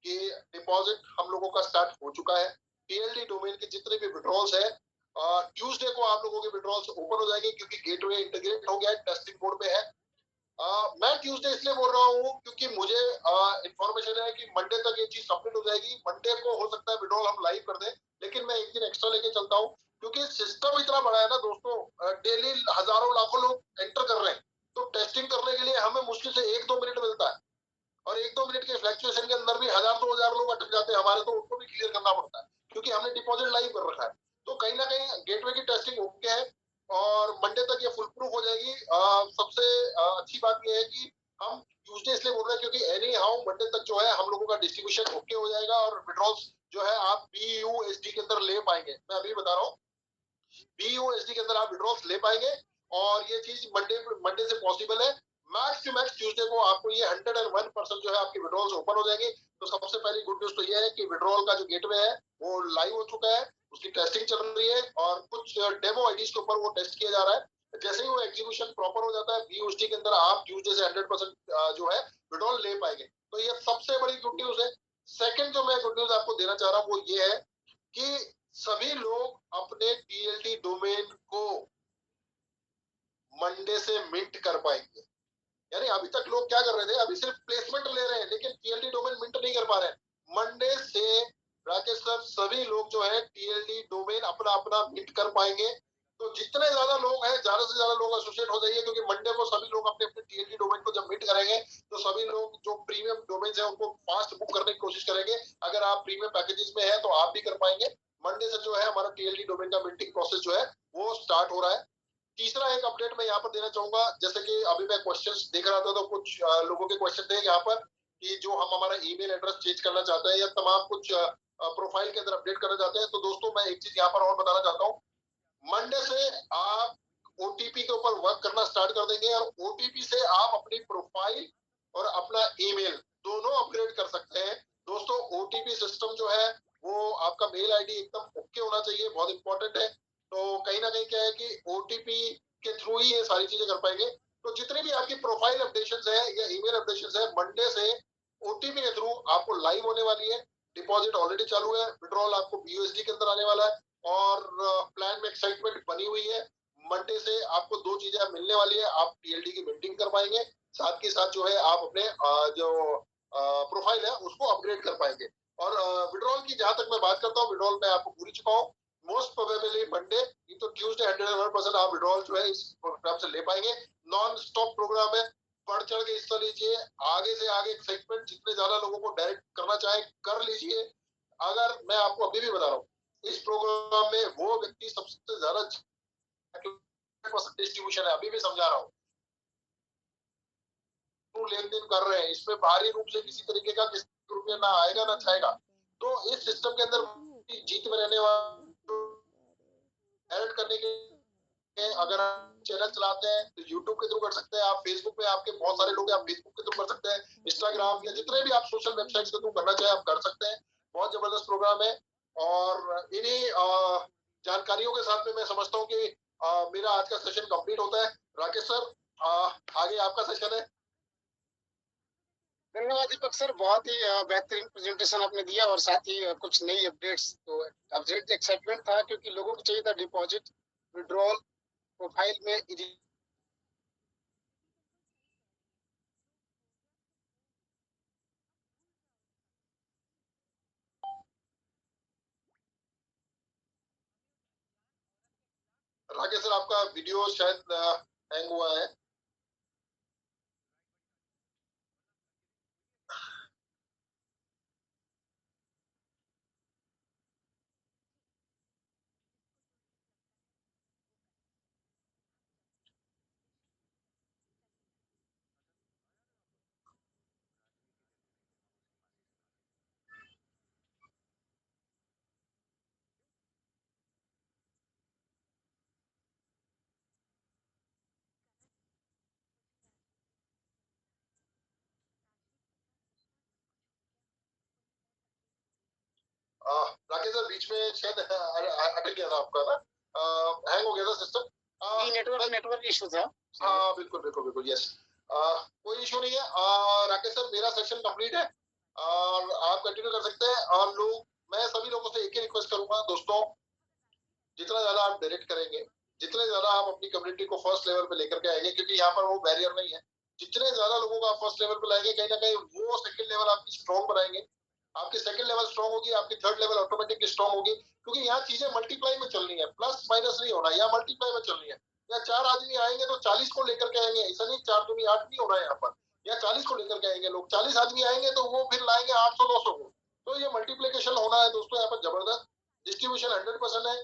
कि डिपॉजिट हम लोगों का स्टार्ट हो चुका है। टीएलडी डोमेन के जितने भी विड्रॉल्स है ट्यूसडे को आप लोगों के विड्रॉल्स ओपन हो जाएंगे क्योंकि गेटवे इंटीग्रेट हो गया है, टेस्टिंग मोड पे है। मैं ट्यूसडे इसलिए बोल रहा हूँ क्योंकि मुझे इंफॉर्मेशन है कि मंडे तक ये चीज सबमिट हो जाएगी। मंडे को हो सकता है विड्रॉल हम लाइव कर दें, लेकिन मैं एक दिन एक्स्ट्रा लेके चलता हूँ क्योंकि सिस्टम इतना बड़ा है ना दोस्तों। डेली हजारों लाखों लोग एंटर कर रहे हैं तो टेस्टिंग करने के लिए हमें मुश्किल से 1-2 मिनट मिलता है और 1-2 मिनट के फ्लक्चुएशन के अंदर भी 1000-2000 लोग अटक जाते हैं हमारे, तो उनको भी क्लियर करना पड़ता है क्योंकि हमने डिपॉजिट लाइव कर रखा है। तो कहीं ना कहीं गेटवे की टेस्टिंग ओके है और मंडे तक ये फुल प्रूफ हो जाएगी। सबसे अच्छी बात ये है कि हम ट्यूसडे इसलिए बोल रहे हैं क्योंकि एनी हाउ मंडे तक जो है हम लोगों का डिस्ट्रीब्यूशन ओके हो जाएगा और विड्रॉल्स जो है आप बीयूएसडी के अंदर ले पाएंगे। मैं अभी बता रहा हूँ बीयूएसडी के अंदर आप विड्रॉल्स ले पाएंगे और ये चीज मंडे से पॉसिबल है। मैक्स टू मैक्स ट्यूसडे को आपको ये 101% जो है आपकी विड्रॉल्स ओपन हो जाएंगे। तो सबसे पहली गुड न्यूज तो ये है कि विड्रॉल का जो गेटवे है वो लाइव हो चुका है, उसकी टेस्टिंग चल रही है और कुछ डेमो आईडीज के ऊपर वो टेस्ट किया जा रहा है। जैसे ही वो एग्जीक्यूशन प्रॉपर हो जाता है बीयूएसडी के अंदर आप ट्यूजडे से 100% जो है विड्रॉल ले पाएंगे। तो ये सबसे बड़ी गुड न्यूज है। सेकंड जो मैं गुड न्यूज आपको देना चाह रहा हूँ वो ये है कि सभी लोग अपने टीएलडी डोमेन को मंडे से मिंट कर पाएंगे। यानी अभी तक लोग क्या कर रहे थे, अभी सिर्फ प्लेसमेंट ले रहे हैं लेकिन टीएलडी डोमेन मिंट नहीं कर पा रहे हैं। मंडे से राकेश सर सभी लोग जो है टीएलडी डोमेन अपना अपना मिंट कर पाएंगे। तो जितने ज्यादा लोग हैं ज्यादा से ज्यादा लोग एसोसिएट हो जाइए, क्योंकि मंडे को सभी लोग अपने अपने टीएलडी डोमेन को जब मिंट करेंगे तो सभी लोग जो प्रीमियम डोमेन है उनको फास्ट बुक करने की कोशिश करेंगे। अगर आप प्रीमियम पैकेजेस में है तो आप भी कर पाएंगे। मंडे से जो है हमारा टीएलडी डोमेन का मिंटिंग प्रोसेस जो है वो स्टार्ट हो रहा है। तीसरा एक अपडेट मैं यहाँ पर देना चाहूंगा, जैसे कि अभी मैं क्वेश्चंस देख रहा था तो कुछ लोगों के क्वेश्चन थे यहाँ पर कि जो हम हमारा ईमेल एड्रेस चेंज करना चाहते हैं या तमाम कुछ प्रोफाइल के अंदर अपडेट करना चाहते हैं। तो दोस्तों मैं एक चीज यहाँ पर और बताना चाहता हूँ, मंडे से आप ओटीपी के ऊपर वर्क करना स्टार्ट कर देंगे और ओटीपी से आप अपनी प्रोफाइल और अपना ईमेल दोनों अपग्रेड कर सकते हैं। दोस्तों ओटीपी सिस्टम जो है वो आपका मेल आईडी एकदम ओके होना चाहिए, बहुत इंपॉर्टेंट है। तो कहीं ना कहीं क्या है कि ओटीपी के थ्रू ही ये सारी चीजें कर पाएंगे। तो जितनी भी आपकी प्रोफाइल अपडेशन है या ईमेल अपडेशन है मंडे से ओटीपी के थ्रू आपको लाइव होने वाली है। डिपॉजिट ऑलरेडी चालू है, विड्रॉल आपको बीयूएसडी के अंदर आने वाला है और प्लान में एक्साइटमेंट बनी हुई है। मंडे से आपको दो चीजें मिलने वाली है, आप टीएलडी की मिंटिंग कर पाएंगे, साथ के साथ जो है आप अपने जो प्रोफाइल है उसको अपग्रेड कर पाएंगे। और विड्रॉल की जहां तक मैं बात करता हूँ, विड्रॉल मैं आपको पूरी चुका हूँ। मोस्ट प्रोबेबली मंडे तो ट्यूसडे 100% आप विड्रॉल जो है इस प्रोग्राम से ले पाएंगे। नॉन स्टॉप प्रोग्राम है, बढ़ चढ़ के हिस्सा लीजिए, आगे से आगे एक्साइटमेंट जितने ज्यादा लोगों को डायरेक्ट करना चाहे कर लीजिए। अगर मैं आपको अभी भी बता रहा हूँ इस प्रोग्राम में वो व्यक्ति सबसे ज्यादा डिस्ट्रीब्यूशन है, अभी भी समझा रहा हूँ, लेन देन कर रहे हैं इसमें बाहरी रूप से किसी तरीके का किसी रुपया ना आएगा ना जाएगा। तो इस सिस्टम के अंदर जीत में रहने वाले एड करने के अगर आप चैनल चलाते हैं तो यूट्यूब के थ्रू कर सकते हैं, आप फेसबुक पे आपके बहुत सारे लोग आप फेसबुक के थ्रू कर सकते हैं, इंस्टाग्राम या जितने भी आप सोशल वेबसाइट्स के थ्रू करना चाहे आप कर सकते हैं। बहुत जबरदस्त प्रोग्राम है और इन्हीं जानकारियों के साथ में मैं समझता हूँ कि मेरा आज का सेशन कंप्लीट होता है। राकेश सर आगे आपका सेशन है। धन्यवाद दीपक सर, बहुत ही बेहतरीन प्रेजेंटेशन आपने दिया और साथ ही कुछ नई अपडेट्स। तो अपडेट एक्साइटमेंट था क्योंकि लोगों को चाहिए था डिपॉजिट विड्रॉल प्रोफाइल में राकेश सर आपका वीडियो शायद हैंग हुआ है। राकेश सर बीच में शायद अटक गया था आपका ना, हैंग हो गया था सिस्टम। नेटवर्क इशू था। हाँ बिल्कुल बिल्कुल बिल्कुल, यस कोई इशू नहीं है। राकेश सर मेरा सेशन कंप्लीट है और आप कंटिन्यू कर सकते हैं। और लोग, मैं सभी लोगों से एक ही रिक्वेस्ट करूंगा दोस्तों, जितना ज्यादा आप डायरेक्ट करेंगे, जितने ज्यादा आप अपनी कम्युनिटी को फर्स्ट लेवल पे लेकर के आएंगे, क्योंकि यहाँ पर वो बैरियर नहीं है, जितने ज्यादा लोगों को आप फर्स्ट लेवल पे लाएंगे कहीं ना कहीं वो सेकंड लेवल आपकी स्ट्रॉन्ग बनाएंगे। आपकी सेकंड लेवल स्ट्रॉन्ग होगी, आपकी थर्ड लेवल ऑटोमेटिकली स्ट्रॉन्ग होगी, क्योंकि यहाँ चीजें मल्टीप्लाई में चलनी है, प्लस माइनस नहीं होना, यहाँ मल्टीप्लाई में चलनी है। या 4 आदमी आएंगे तो 40 को लेकर के आएंगे, ऐसा नहीं 4 दूनी 8 नहीं होना है यहाँ पर। या 40 को लेकर के आएंगे लोग, 40 आदमी आएंगे तो वो फिर लाएंगे 800-900 को। तो ये मल्टीप्लीकेशन होना है दोस्तों, यहाँ पर जबरदस्त डिस्ट्रीब्यूशन 100% है।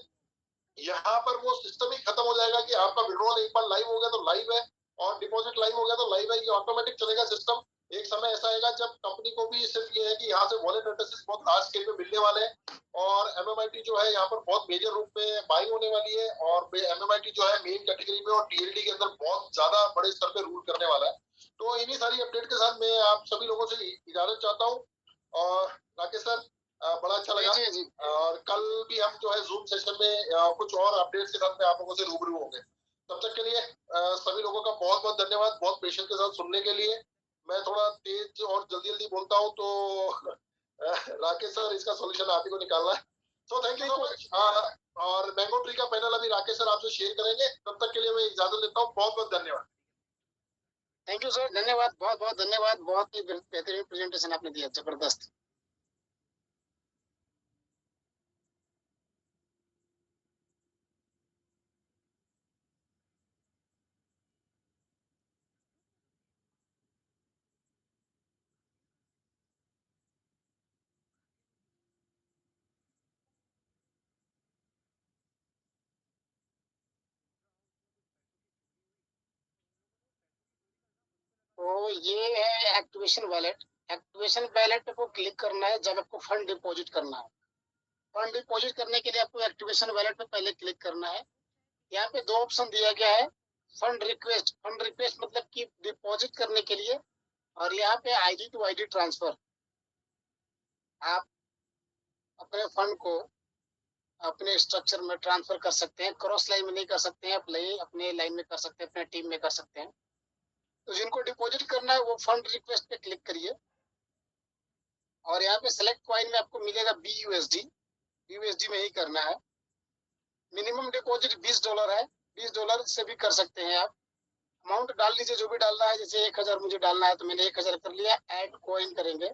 यहाँ पर वो सिस्टम ही खत्म हो जाएगा कि आपका विड्रॉल एक बार लाइव हो गया तो लाइव है और डिपॉजिट लाइव हो गया तो लाइव है, ये ऑटोमेटिक चलेगा सिस्टम। एक समय ऐसा आएगा जब कंपनी को भी सिर्फ ये है कि यहाँ से वॉलेट एड्रेसेस बहुत लार्ज स्केल में मिलने वाले हैं और एमएमआईटी जो है यहाँ पर बहुत मेजर रूप में बाइंग होने वाली है और एमएमआईटी जो है मेन कैटेगरी में और टीएलडी के अंदर बहुत ज्यादा बड़े स्तर पे रूल करने वाला है। तो इन्हीं सारी अपडेट के साथ मैं आप सभी लोगों से इजाजत चाहता हूँ। और राकेश सर बड़ा अच्छा लगा। जी जी और कल भी हम जो है जूम सेशन में कुछ और अपडेट्स के साथ में आप लोगों से रूबरू होंगे। तब तक के लिए सभी लोगों का बहुत बहुत धन्यवाद, बहुत पेशेंस के साथ सुनने के लिए। मैं थोड़ा तेज और जल्दी जल्दी बोलता हूँ तो राकेश सर इसका सोल्यूशन आप ही को निकालना है। तो थैंक यू सो मच। और मैंगो ट्री का पैनल अभी राकेश सर आपसे शेयर करेंगे। तब तक के लिए मैं इजाजत लेता हूँ। बहुत बहुत धन्यवाद। थैंक यू सर, धन्यवाद, बहुत बहुत धन्यवाद, बहुत ही बेहतरीन प्रेजेंटेशन आपने दिया, जबरदस्त। तो ये है एक्टिवेशन वैलेट। एक्टिवेशन वैलेट को क्लिक करना है जब आपको फंड डिपॉजिट करना है। फंड डिपॉजिट करने के लिए आपको एक्टिवेशन वैलेट पे पहले क्लिक करना है। यहाँ पे दो ऑप्शन दिया गया है, फंड रिक्वेस्ट। फंड रिक्वेस्ट मतलब कि डिपॉजिट करने के लिए, और यहाँ पे आईडी टू आईडी ट्रांसफर। आप अपने फंड को अपने स्ट्रक्चर में ट्रांसफर कर सकते हैं, क्रॉस लाइन में नहीं कर सकते हैं, अपने लाइन में कर सकते हैं, अपने टीम में कर सकते हैं। तो जिनको डिपॉजिट करना है वो फंड रिक्वेस्ट पे क्लिक करिए, और यहाँ पे सेलेक्ट कॉइन में आपको मिलेगा BUSD। BUSD में ही करना है। मिनिमम डिपॉजिट $20 है, $20 से भी कर सकते हैं आप। अमाउंट डाल लीजिए जो भी डालना है, जैसे 1000 मुझे डालना है तो मैंने 1000 कर लिया। ऐड कॉइन करेंगे,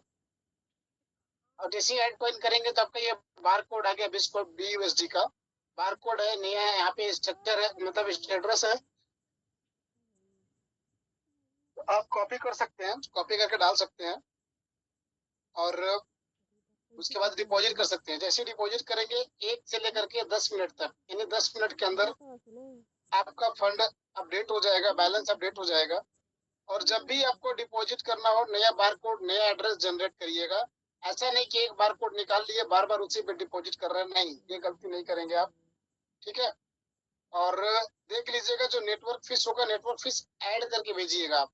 और जैसे ही ऐड कॉइन करेंगे तो आपका ये बार कोड आ गया BUSD का। बार कोड है, नया है, यहाँ पे स्ट्रक्चर है, मतलब एड्रेस है, तो आप कॉपी कर सकते हैं, कॉपी करके डाल सकते हैं, और उसके बाद डिपॉजिट कर सकते हैं। जैसे डिपॉजिट करेंगे 1 से लेकर के 10 मिनट तक, यानी 10 मिनट के अंदर आपका फंड अपडेट हो जाएगा, बैलेंस अपडेट हो जाएगा। और जब भी आपको डिपॉजिट करना हो, नया बारकोड, नया एड्रेस जनरेट करिएगा। ऐसा नहीं कि एक बारकोड निकाल लिए बार बार उसी पे डिपॉजिट कर रहे हैं, नहीं, ये गलती नहीं करेंगे आप, ठीक है। और देख लीजिएगा जो नेटवर्क फीस होगा, नेटवर्क फीस ऐड करके भेजिएगा आप।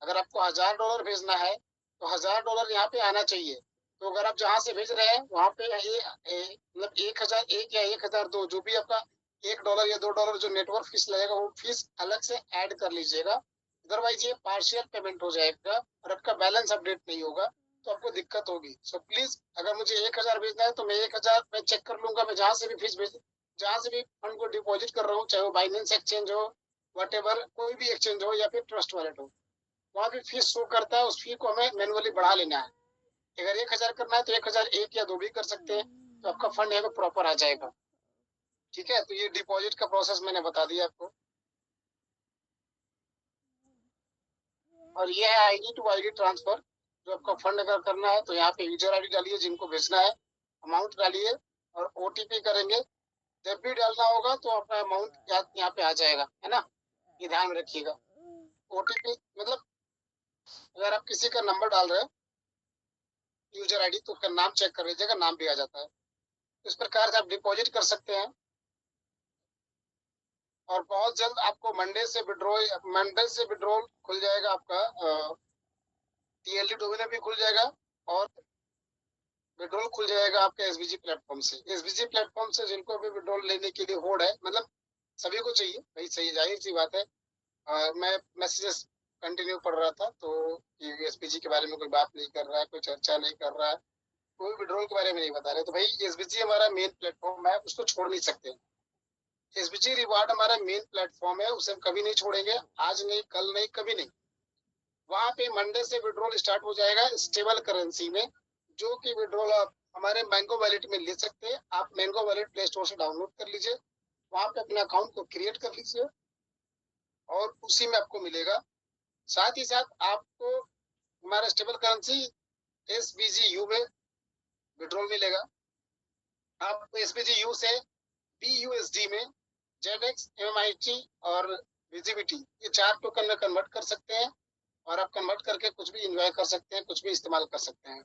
अगर आपको $1000 भेजना है तो $1000 यहाँ पे आना चाहिए। तो अगर आप जहाँ से भेज रहे हैं वहाँ पे मतलब 1000 एक या 1002, जो भी आपका $1 या $2 जो नेटवर्क फीस लगेगा वो फीस अलग से ऐड कर लीजिएगा। अदरवाइज ये पार्शियल पेमेंट हो जाएगा और आपका बैलेंस अपडेट नहीं होगा, तो आपको दिक्कत होगी। सो प्लीज, अगर मुझे 1000 भेजना है तो मैं 1000 मैं चेक कर लूंगा, मैं जहाँ से भी फीस भेज, जहाँ से भी फंड को डिपॉजिट कर रहा हूँ, चाहे वो बाइनेंस एक्सचेंज हो, वट कोई भी एक्सचेंज हो या फिर ट्रस्ट वॉलेट हो, वहाँ भी फीस शो करता है। उस फी को हमें मैनुअली बढ़ा लेना है। अगर 1000 करना है तो 1001 या 2 भी कर सकते हैं, तो आपका फंड है वो प्रॉपर आ जाएगा, ठीक है। तो ये डिपॉजिट का प्रोसेस मैंने बता दिया आपको। और ये है आईडी टू आईडी ट्रांसफर। जो आपका फंड अगर करना है तो यहाँ पे यूजर आईडी डालिए, जिनको भेजना है, अमाउंट डालिए, और OTP करेंगे। जब भी डालना होगा तो आपका अमाउंट यहाँ पे आ जाएगा, है ना, ये ध्यान में रखिएगा। OTP मतलब अगर आप किसी का नंबर डाल रहे हैं यूजर आईडी, तो उसका नाम चेक कर लीजिएगा, नाम भी आ जाता है। इस प्रकार से आप डिपॉजिट कर सकते हैं। और बहुत जल्द आपको मंडे से विड्रॉल खुल जाएगा आपका। TLD डोमिनर भी खुल जाएगा, और विड्रॉल खुल जाएगा आपके SBG प्लेटफॉर्म से। SBG प्लेटफॉर्म से जिनको भी विड्रॉल लेने के लिए होड़ है, मतलब सभी को चाहिए भाई, सही जाहिर सी बात है। मैं मैसेजेस कंटिन्यू पढ़ रहा था, तो SBG के बारे में कोई बात नहीं कर रहा है, कोई चर्चा नहीं कर रहा है, कोई विड्रॉल के बारे में नहीं बता रहे, तो भाई SBG हमारा मेन प्लेटफॉर्म है, उसको छोड़ नहीं सकते। SBG रिवार्ड हमारा मेन प्लेटफॉर्म है, उसे हम कभी नहीं छोड़ेंगे, आज नहीं, कल नहीं, कभी नहीं। वहां पे मंडे से विड्रॉल स्टार्ट हो जाएगा स्टेबल करेंसी में, जो कि विड्रॉल आप हमारे मैंगो वैलेट में ले सकते हैं। आप मैंगो वैलेट प्ले स्टोर से डाउनलोड कर लीजिए, वहां पे अपने अकाउंट को क्रिएट कर लीजिए, और उसी में आपको मिलेगा। साथ ही साथ आपको हमारा स्टेबल करेंसी SBGU में विड्रॉल मिलेगा। आपको SBGU से BUSD में ZX, MMIT और विजिबिलिटी, ये 4 टोकन में कन्वर्ट कर सकते हैं, और आप कन्वर्ट करके कुछ भी इंजॉय कर सकते हैं, कुछ भी इस्तेमाल कर सकते हैं,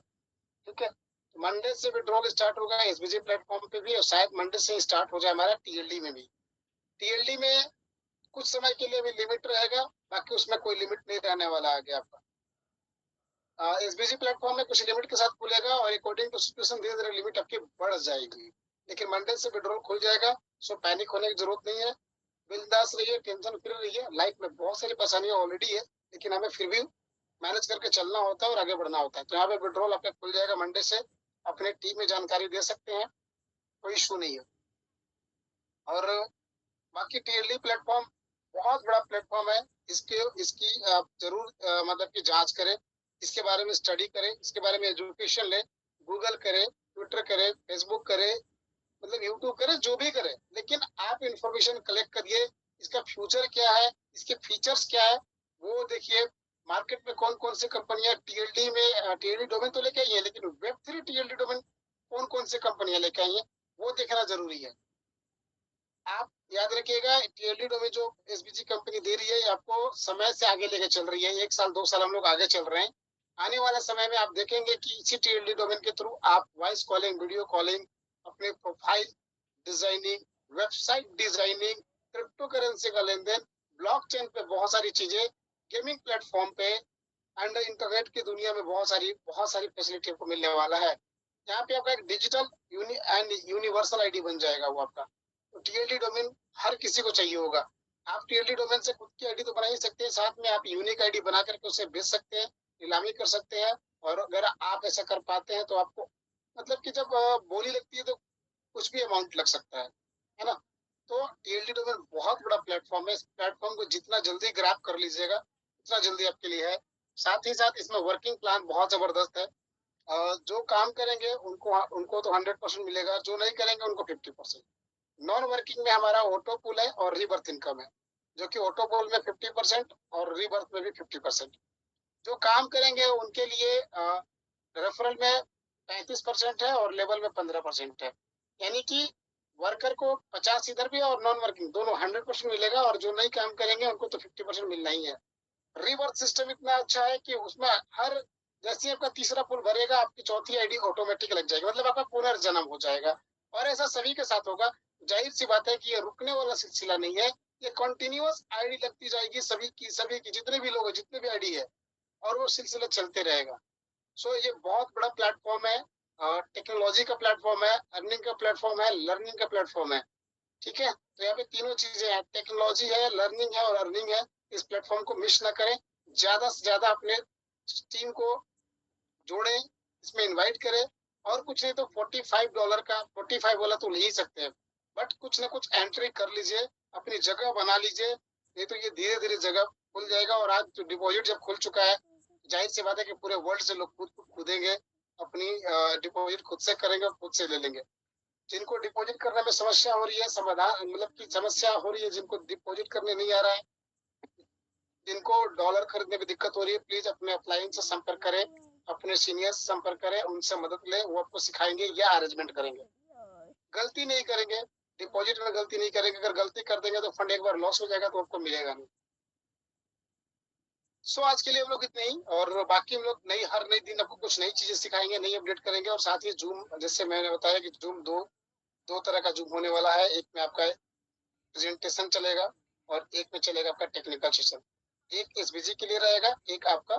ठीक है। तो मंडे से विड्रॉल स्टार्ट होगा SBG प्लेटफॉर्म पे भी, और शायद मंडे से स्टार्ट हो जाए हमारा TLD में भी। TLD में कुछ समय के लिए भी लिमिट रहेगा, बाकी उसमें कोई लिमिट नहीं रहने वाला आगे आपका। एसबीजी प्लेटफॉर्म में कुछ लिमिट के साथ खुलेगा और अकॉर्डिंग टू सिचुएशन धीरे धीरे लिमिट आपकी बढ़ जाएगी, लेकिन मंडे से विड्रॉल खुल जाएगा। सो पैनिक होने की जरूरत नहीं है, बिंदास रहिए, टेंशन फ्री रहिए। लाइफ में बहुत सारी परेशानियां ऑलरेडी है, लेकिन हमें फिर भी मैनेज करके चलना होता है और आगे बढ़ना होता है। तो यहाँ पे विड्रॉल आपका खुल जाएगा मंडे से, अपने टीम में जानकारी दे सकते हैं, कोई इशू नहीं है। और बाकी टीएलडी प्लेटफॉर्म बहुत बड़ा प्लेटफॉर्म है, इसकी आप जरूर मतलब की जांच करें, इसके बारे में स्टडी करें, इसके बारे में एजुकेशन लें, गूगल करें, ट्विटर करें, फेसबुक करें, मतलब यूट्यूब करें, जो भी करें, लेकिन आप इंफॉर्मेशन कलेक्ट करिए। इसका फ्यूचर क्या है, इसके फीचर्स क्या है, वो देखिए। मार्केट में कौन कौन सी कंपनियां टीएलडी में टीएलडी डोमेन तो लेके आई है, लेकिन वेब3 टीएलडी डोमेन कौन कौन सी कंपनियां लेके आई है, वो देखना जरूरी है। आप याद रखिएगा, टीएलडी डोमेन जो एसबीजी कंपनी दे रही है, आपको समय से आगे लेके चल रही है। 1 साल 2 साल हम लोग आगे चल रहे हैं। आने वाले समय में आप देखेंगे कि इसी टीएलडी डोमेन के थ्रू आप वॉइस कॉलिंग, वीडियो कॉलिंग, अपने profile designing, website designing, crypto currency का लेन देन, ब्लॉकचेन पे बहुत सारी चीजें, गेमिंग प्लेटफॉर्म पे एंड इंटरनेट की दुनिया में बहुत सारी फैसिलिटी आपको मिलने वाला है। यहाँ पे आपका एक डिजिटल यूनिवर्सल आईडी बन जाएगा वो आपका। तो टीएलडी डोमेन हर किसी को चाहिए होगा। आप टीएलडी डोमेन से खुद की आईडी तो बना ही सकते हैं, साथ में आप यूनिक आईडी बना करके उसे बेच सकते हैं, नीलामी कर सकते हैं। और अगर आप ऐसा कर पाते हैं तो आपको मतलब कि जब बोली लगती है तो कुछ भी अमाउंट लग सकता है ना। तो टीएलडी डोमेन बहुत बड़ा प्लेटफॉर्म है। इस प्लेटफॉर्म को जितना जल्दी ग्रैब कर लीजिएगा उतना जल्दी आपके लिए है। साथ ही साथ इसमें वर्किंग प्लान बहुत जबरदस्त है। जो काम करेंगे उनको उनको तो 100% मिलेगा, जो नहीं करेंगे उनको 50%। नॉन वर्किंग में हमारा ऑटो पुल है और रीबर्थ इनकम है, जो कि ऑटो पुल में 50% और रीबर्थ में भी 50%। जो काम करेंगे उनके लिए रेफरल में 35% है और लेवल में 15% है। यानी कि वर्कर को 50 इधर भी और नॉन वर्किंग दोनों 100% मिलेगा, और जो नहीं काम करेंगे उनको तो 50% मिलना ही है। रीबर्थ सिस्टम इतना अच्छा है कि उसमें हर जैसे आपका तीसरा पुल भरेगा, आपकी चौथी आईडी ऑटोमेटिक लग जाएगी, मतलब आपका पुनर्जन्म हो जाएगा। और ऐसा सभी के साथ होगा। जाहिर सी बात है कि ये रुकने वाला सिलसिला नहीं है, ये कंटिन्यूअस आईडी लगती जाएगी सभी की जितने भी लोग हैं, जितने भी आईडी है, और वो सिलसिला चलते रहेगा। सो ये बहुत बड़ा प्लेटफॉर्म है, टेक्नोलॉजी का प्लेटफॉर्म है, अर्निंग का प्लेटफॉर्म है, लर्निंग का प्लेटफॉर्म है। ठीक है, तो यहाँ पे तीनों चीजें हैं, टेक्नोलॉजी है, लर्निंग है और अर्निंग है। इस प्लेटफॉर्म को मिस ना करें, ज्यादा से ज्यादा अपने टीम को जोड़ें, इसमें इनवाइट करें। और कुछ नहीं तो $45 का 45 वाला तो ले ही सकते हैं, बट कुछ ना कुछ एंट्री कर लीजिए, अपनी जगह बना लीजिए, नहीं तो ये धीरे धीरे जगह खुल जाएगा। और आज तो डिपॉजिट जब खुल चुका है, जाहिर सी बात है कि पूरे वर्ल्ड से लोग खुद कूदेंगे, अपनी डिपॉजिट खुद से करेंगे और खुद से ले लेंगे। जिनको डिपॉजिट करने में समस्या हो रही है, समाधान मतलब की समस्या हो रही है, जिनको डिपॉजिट करने नहीं आ रहा है, जिनको डॉलर खरीदने में दिक्कत हो रही है, प्लीज अपने अपलाइन से संपर्क करें, अपने सीनियर से संपर्क करें, उनसे मदद लें, वो आपको सिखाएंगे या अरेंजमेंट करेंगे। गलती नहीं करेंगे, डिपॉजिट में गलती नहीं करेंगे। अगर गलती कर देंगे तो फंड एक बार लॉस हो जाएगा, तो आपको मिलेगा नहीं। सो आज के लिए हम लोग इतने ही, और बाकी हम लोग हर नई दिन आपको कुछ नई चीजें सिखाएंगे, नई अपडेट करेंगे। और साथ ही जूम, जैसे मैंने बताया कि जूम दो तरह का जूम होने वाला है। एक में आपका प्रेजेंटेशन चलेगा और एक में चलेगा आपका टेक्निकल सेशन। एक एसबीजी के लिए रहेगा, एक आपका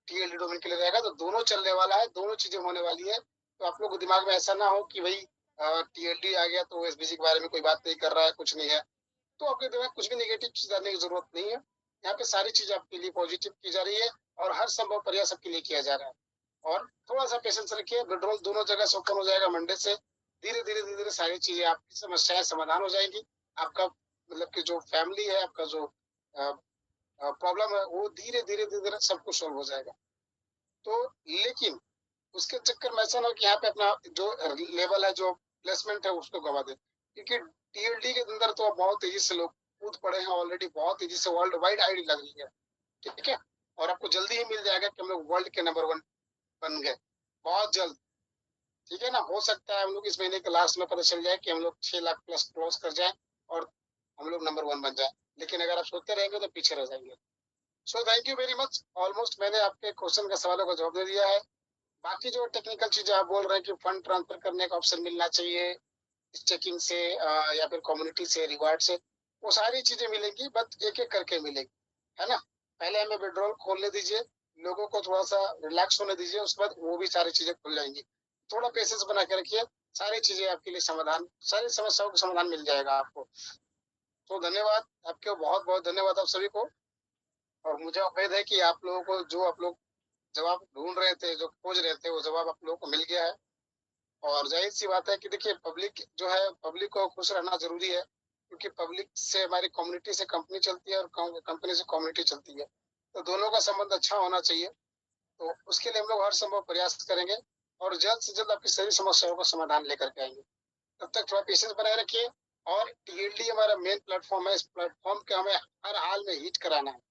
टीएलडी डोमेन के लिए रहेगा। तो दोनों चलने वाला है, दोनों चीजें होने वाली है। तो आप लोग को दिमाग में ऐसा ना हो कि भाई टीएलडी आ गया तो एसबीजी के बारे में कोई बात नहीं कर रहा है, कुछ नहीं है। तो आपके दिमाग कुछ भी नेगेटिव चीज आने की जरूरत नहीं है। यहाँ पे सारी चीज आपके लिए पॉजिटिव की जा रही है और हर संभव प्रयास आपके लिए किया जा रहा है। और थोड़ा सा पेशेंस रखिए, विड्रॉल दोनों जगह से ओपन हो जाएगा मंडे से। धीरे धीरे सारी चीजें, आपकी समस्याएं समाधान हो जाएंगी। आपका मतलब कि जो फैमिली है, आपका जो प्रॉब्लम है, वो धीरे धीरे सब कुछ सॉल्व हो जाएगा। तो लेकिन उसके चक्कर में ऐसा ना हो कि यहाँ पे अपना जो लेवल है, जो प्लेसमेंट है, उसको गवा दे। क्योंकि टीएलडी के अंदर तो बहुत तेजी से लोग कूद पड़े हैं ऑलरेडी, बहुत तेजी से वर्ल्ड वाइड आईडी लग रही है। ठीक है, और आपको जल्दी ही मिल जाएगा कि हम लोग वर्ल्ड के नंबर 1 बन गए, बहुत जल्द। ठीक है ना, हो सकता है हम लोग इस महीने के लास्ट में पता चल जाए कि हम लोग 6 लाख प्लस क्रॉस कर जाए और हम लोग नंबर 1 बन जाए। लेकिन अगर आप सोचते रहेंगे तो पीछे रह जाएंगे। So thank you very much. Almost मैंने आपके क्वेश्चन का सवालों का जवाब दे दिया है। बाकी जो टेक्निकल चीजें आप बोल रहे हैं कि फंड ट्रांसफर करने का ऑप्शन मिलना चाहिए चेकिंग से या फिर कम्युनिटी से, रिवार्ड से, वो सारी चीजें मिलेंगी, बट एक एक करके मिलेगी, है ना। पहले हमें विड्रॉल खोलने दीजिए, लोगों को थोड़ा सा रिलैक्स होने दीजिए, उसके बाद वो भी सारी चीजें खुल जाएंगी। थोड़ा पेशेंस बना के रखिए, सारी चीजें आपके लिए समाधान, सारी समस्याओं का समाधान मिल जाएगा आपको। तो धन्यवाद आपके, बहुत बहुत धन्यवाद आप सभी को। और मुझे उम्मीद है कि आप लोगों को जो आप लोग जवाब ढूंढ रहे थे, जो खोज रहे थे, वो जवाब आप लोगों को मिल गया है। और जाहिर सी बात है कि देखिए, पब्लिक जो है, पब्लिक को खुश रहना जरूरी है, क्योंकि पब्लिक से हमारी कम्युनिटी से कंपनी चलती है और कंपनी से कम्युनिटी चलती है। तो दोनों का संबंध अच्छा होना चाहिए। तो उसके लिए हम लोग हर संभव प्रयास करेंगे और जल्द से जल्द आपकी सभी समस्याओं का समाधान लेकर के आएंगे। तब तक थोड़ा पेशेंस बनाए रखिए। और टीएलडी हमारा मेन प्लेटफॉर्म है, इस प्लेटफॉर्म के हमें हर हाल में हिट कराना है,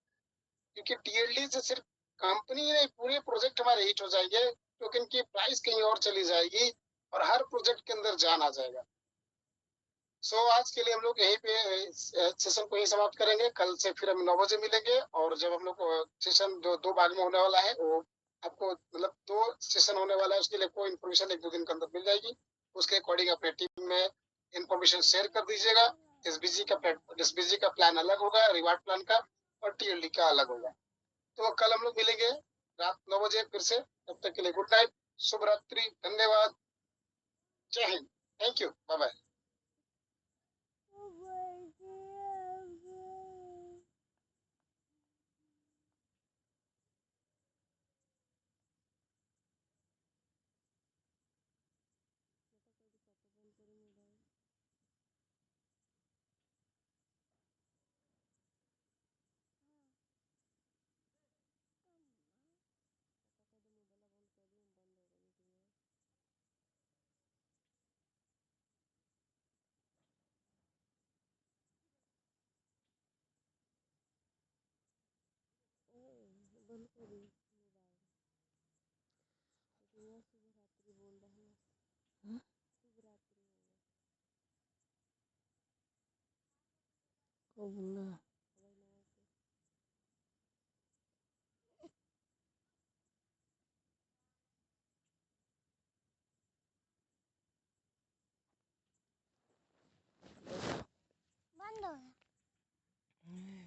क्योंकि टीएलडी से सिर्फ कंपनी नहीं, पूरे प्रोजेक्ट हमारे हिट हो जाएंगे, क्योंकि इनकी प्राइस कहीं और चली जाएगी और हर प्रोजेक्ट के अंदर जान आ जाएगा। आज के लिए हम लोग यहीं पे सेशन को ही समाप्त करेंगे। कल से फिर हम 9 बजे मिलेंगे, और जब हम लोग सेशन जो 2 भाग में होने वाला है, वो आपको मतलब 2 सेशन होने वाला है, उसके लिए कोई इन्फॉर्मेशन 1-2 दिन के अंदर मिल जाएगी। उसके अकॉर्डिंग अपने टीम में इन्फॉर्मेशन शेयर कर दीजिएगा। एसबीजी का प्लान अलग होगा, रिवार्ड प्लान का, और टीएलडी का अलग होगा। तो कल हम लोग मिलेंगे रात 9 बजे फिर से। तब तक के लिए गुड नाइट, शुभ रात्रि, धन्यवाद, जय हिंद, थैंक यू, बाय बाय। बंद हो गया।